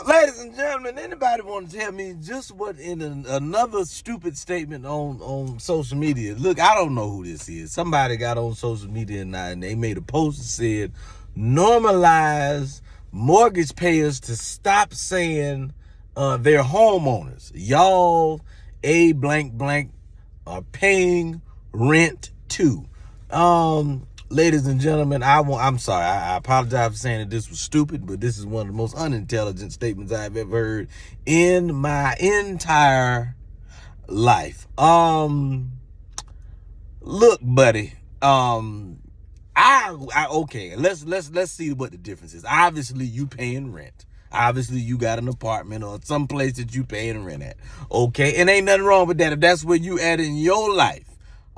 Ladies and gentlemen, anybody want to tell me just what in another stupid statement on social media? Look, I don't know who this is. Somebody got on social media and they made a post that said, normalize mortgage payers to stop saying they're homeowners. Y'all, a blank blank, are paying rent too. Ladies and gentlemen, I'm sorry. I apologize for saying that this was stupid, but this is one of the most unintelligent statements I've ever heard in my entire life. Look, buddy. Okay. Let's see what the difference is. Obviously, you paying rent. Obviously, you got an apartment or some place that you paying rent at. Okay, and ain't nothing wrong with that if that's where you at in your life.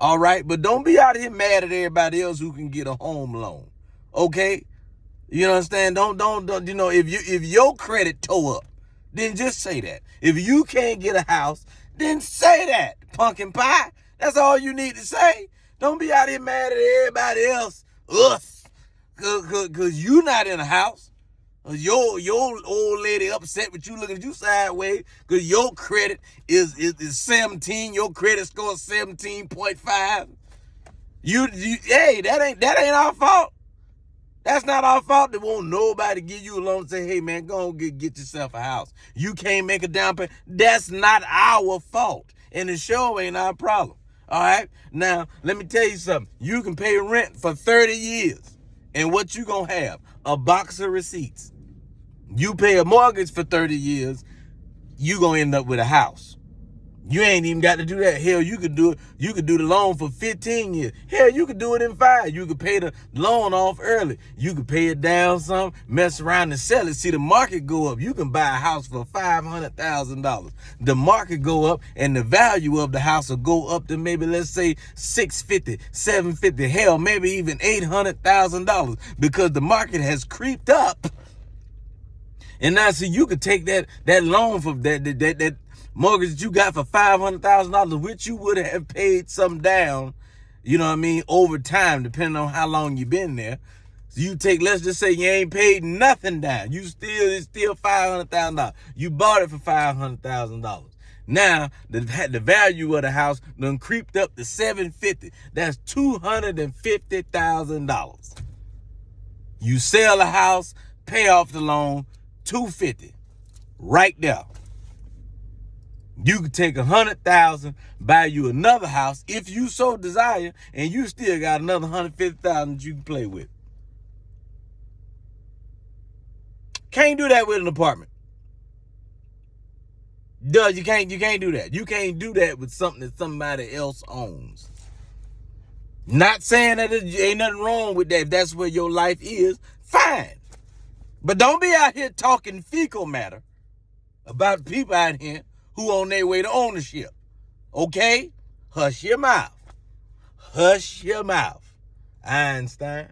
All right, but don't be out here mad at everybody else who can get a home loan. Okay, you understand? Don't. You know, if your credit toe up, then just say that. If you can't get a house, then say that. Pumpkin pie. That's all you need to say. Don't be out here mad at everybody else. Cause you not in a house. Your old lady upset with you, looking at you sideways because your credit is 17. Your credit score is 17.5. Hey, that ain't our fault. That's not our fault. They won't nobody give you a loan and say, hey man, go on get yourself a house. You can't make a down payment. That's not our fault. And the show ain't our problem. All right. Now, let me tell you something. You can pay rent for 30 years. And what you gonna have? A box of receipts. You pay a mortgage for 30 years, you gonna end up with a house. You ain't even got to do that. Hell, you could do it. You could do the loan for 15 years. Hell, you could do it in 5. You could pay the loan off early. You could pay it down some, mess around and sell it. See the market go up. You can buy a house for $500,000. The market go up and the value of the house will go up to maybe, let's say, $650,000, $750,000, hell, maybe even $800,000 because the market has creeped up. And now, see, you could take that loan for that mortgage that you got for $500,000, which you would have paid some down, you know what I mean, over time, depending on how long you've been there. So you take, let's just say you ain't paid nothing down. It's still $500,000. You bought it for $500,000. Now, the value of the house done creeped up to $750,000. That's $250,000. You sell a house, pay off the loan, $250,000 right there. You could take $100,000, buy you another house if you so desire, and you still got another $150,000 that you can play with. Can't do that with an apartment. Duh, you can't do that. You can't do that with something that somebody else owns. Not saying that there ain't nothing wrong with that. If that's where your life is, fine. But don't be out here talking fecal matter about people out here who on their way to ownership. Okay? Hush your mouth. Hush your mouth. Einstein.